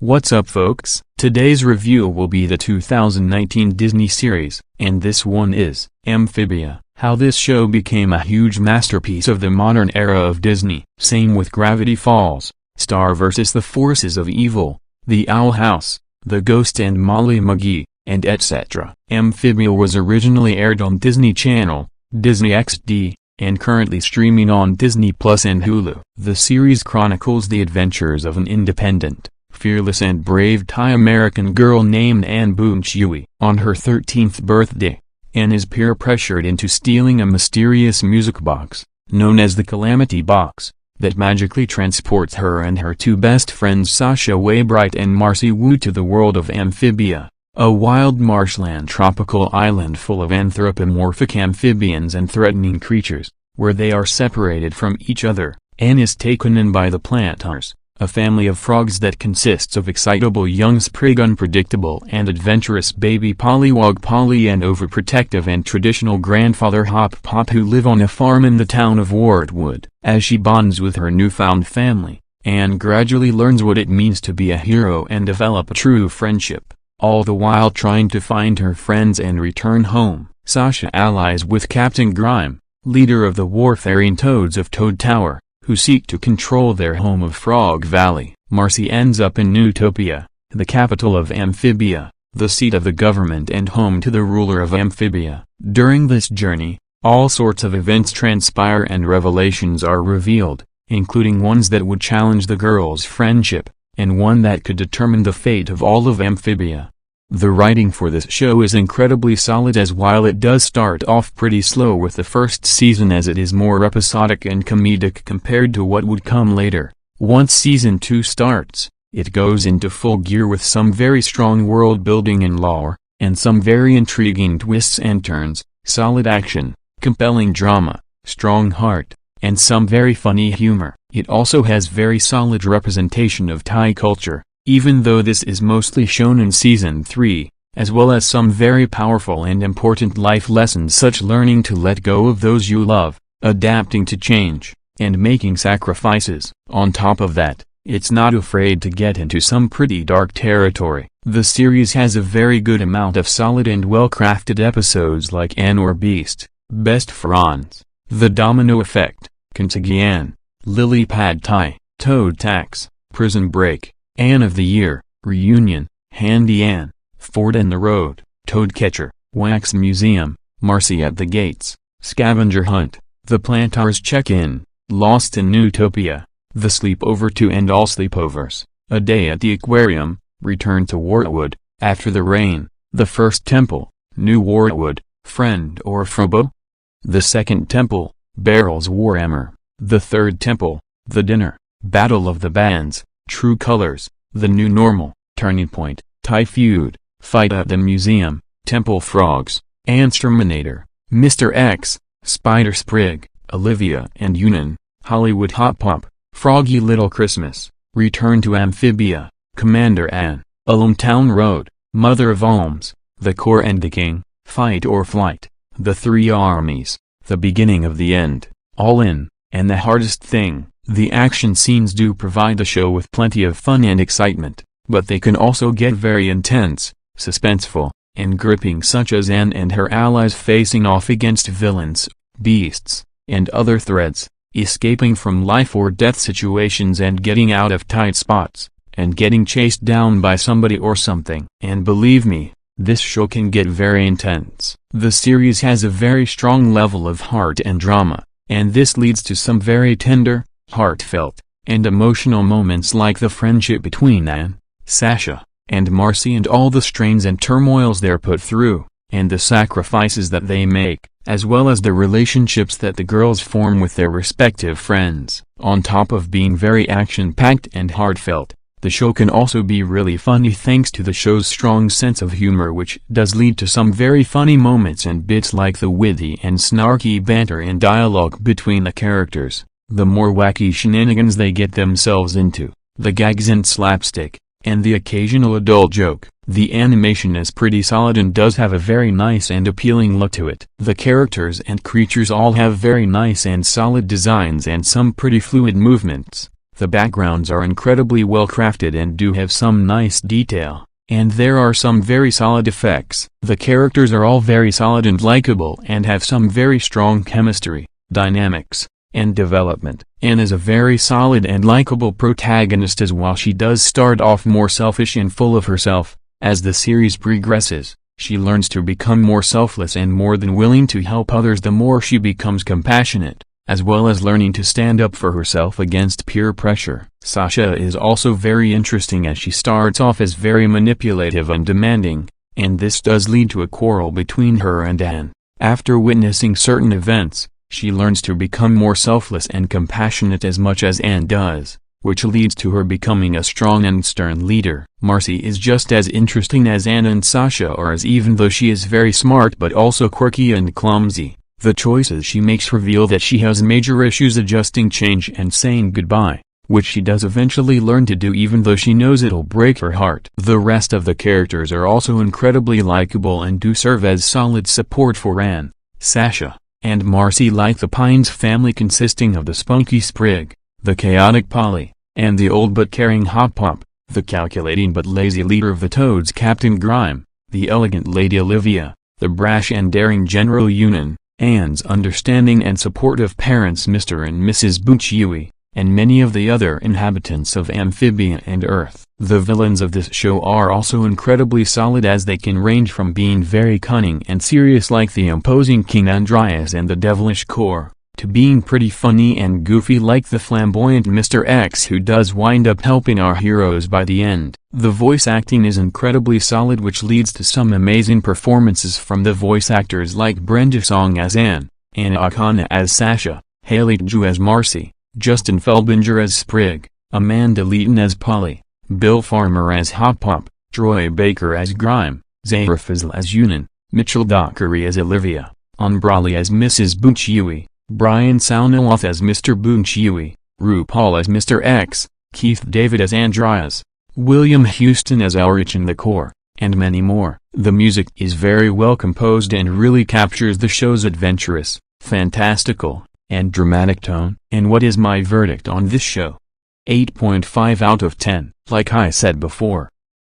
What's up folks? Today's review will be the 2019 Disney series, and this one is Amphibia. How this show became a huge masterpiece of the modern era of Disney. Same with Gravity Falls, Star vs. the Forces of Evil, The Owl House, The Ghost and Molly McGee, and etc. Amphibia was originally aired on Disney Channel, Disney XD, and currently streaming on Disney Plus and Hulu. The series chronicles the adventures of an independent, fearless and brave Thai-American girl named Anne Boon Chui. On her 13th birthday, Anne is peer-pressured into stealing a mysterious music box, known as the Calamity Box, that magically transports her and her two best friends Sasha Waybright and Marcy Wu to the world of Amphibia, a wild marshland tropical island full of anthropomorphic amphibians and threatening creatures, where they are separated from each other. Anne is taken in by the Plantars, a family of frogs that consists of excitable young sprig unpredictable and adventurous baby Pollywog Polly and overprotective and traditional grandfather Hop Pop who live on a farm in the town of Wartwood. As she bonds with her newfound family, Anne gradually learns what it means to be a hero and develop a true friendship, all the while trying to find her friends and return home. Sasha allies with Captain Grime, leader of the warfaring Toads of Toad Tower, who seek to control their home of Frog Valley. Marcy ends up in Newtopia, the capital of Amphibia, the seat of the government and home to the ruler of Amphibia. During this journey, all sorts of events transpire and revelations are revealed, including ones that would challenge the girls' friendship, and one that could determine the fate of all of Amphibia. The writing for this show is incredibly solid, as while it does start off pretty slow with the first season as it is more episodic and comedic compared to what would come later. Once season 2 starts, it goes into full gear with some very strong world building and lore, and some very intriguing twists and turns, solid action, compelling drama, strong heart, and some very funny humor. It also has very solid representation of Thai culture, even though this is mostly shown in Season 3, as well as some very powerful and important life lessons such learning to let go of those you love, adapting to change, and making sacrifices. On top of that, it's not afraid to get into some pretty dark territory. The series has a very good amount of solid and well-crafted episodes like Anne or Beast, Best Friends, The Domino Effect, Contagion, Lily Pad Thai, Toad Tax, Prison Break, Anne of the Year, Reunion, Handy Anne, Ford and the Road, Toadcatcher, Wax Museum, Marcy at the Gates, Scavenger Hunt, The Plantars Check-In, Lost in Newtopia, The Sleepover 2 and All Sleepovers, A Day at the Aquarium, Return to Wartwood, After the Rain, The First Temple, New Wartwood, Friend or Frobo? The Second Temple, Barrel's Warhammer, The Third Temple, The Dinner, Battle of the Bands, True Colors, The New Normal, Turning Point, Thai Feud, Fight at the Museum, Temple Frogs, Ansterminator, Mr. X, Spider Sprig, Olivia and Yunan, Hollywood Hop Pop, Froggy Little Christmas, Return to Amphibia, Commander Anne, Alumtown Road, Mother of Alms, The Core and the King, Fight or Flight, The Three Armies, The Beginning of the End, All In, and The Hardest Thing. The action scenes do provide the show with plenty of fun and excitement, but they can also get very intense, suspenseful, and gripping, such as Anne and her allies facing off against villains, beasts, and other threats, escaping from life or death situations and getting out of tight spots, and getting chased down by somebody or something. And believe me, this show can get very intense. The series has a very strong level of heart and drama, and this leads to some very tender, heartfelt, and emotional moments like the friendship between Anne, Sasha, and Marcy and all the strains and turmoils they're put through, and the sacrifices that they make, as well as the relationships that the girls form with their respective friends. On top of being very action-packed and heartfelt, the show can also be really funny thanks to the show's strong sense of humor, which does lead to some very funny moments and bits like the witty and snarky banter and dialogue between the characters, the more wacky shenanigans they get themselves into, the gags and slapstick, and the occasional adult joke. The animation is pretty solid and does have a very nice and appealing look to it. The characters and creatures all have very nice and solid designs and some pretty fluid movements. The backgrounds are incredibly well crafted and do have some nice detail, and there are some very solid effects. The characters are all very solid and likable and have some very strong chemistry, dynamics, and development. Anne is a very solid and likable protagonist, as while she does start off more selfish and full of herself, as the series progresses, she learns to become more selfless and more than willing to help others the more she becomes compassionate, as well as learning to stand up for herself against peer pressure. Sasha is also very interesting, as she starts off as very manipulative and demanding, and this does lead to a quarrel between her and Anne. After witnessing certain events, she learns to become more selfless and compassionate as much as Anne does, which leads to her becoming a strong and stern leader. Marcy is just as interesting as Anne and Sasha are, as even though she is very smart but also quirky and clumsy, the choices she makes reveal that she has major issues adjusting change and saying goodbye, which she does eventually learn to do even though she knows it'll break her heart. The rest of the characters are also incredibly likable and do serve as solid support for Anne, Sasha, and Marcy, like the Pines family consisting of the spunky Sprig, the chaotic Polly, and the old but caring Hop Pop, the calculating but lazy leader of the Toads Captain Grime, the elegant Lady Olivia, the brash and daring General Yunan, Anne's understanding and supportive parents Mr. and Mrs. Boochiwi, and many of the other inhabitants of Amphibia and Earth. The villains of this show are also incredibly solid, as they can range from being very cunning and serious like the imposing King Andreas and the devilish Core, to being pretty funny and goofy like the flamboyant Mr. X, who does wind up helping our heroes by the end. The voice acting is incredibly solid, which leads to some amazing performances from the voice actors like Brenda Song as Anne, Anna Akana as Sasha, Haley Ju as Marcy, Justin Felbinger as Sprig, Amanda Leeton as Polly, Bill Farmer as Hop Pop, Troy Baker as Grime, Zahra Fazl as Yunan, Mitchell Dockery as Olivia, Umbrali as Mrs. Boochiwi, Brian Saunaloth as Mr. Boochiwi, RuPaul as Mr. X, Keith David as Andreas, William Houston as Elrich in the Core, and many more. The music is very well composed and really captures the show's adventurous, fantastical, and dramatic tone. And what is my verdict on this show? 8.5 out of 10. Like I said before,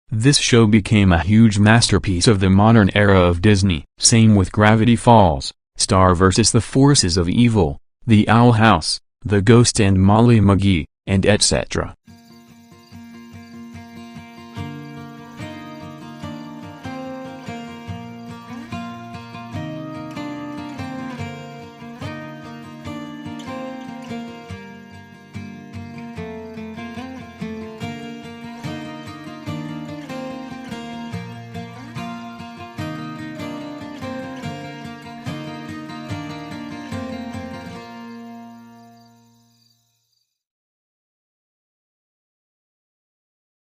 this show became a huge masterpiece of the modern era of Disney. Same with Gravity Falls, Star vs. the Forces of Evil, The Owl House, The Ghost and Molly McGee, and etc.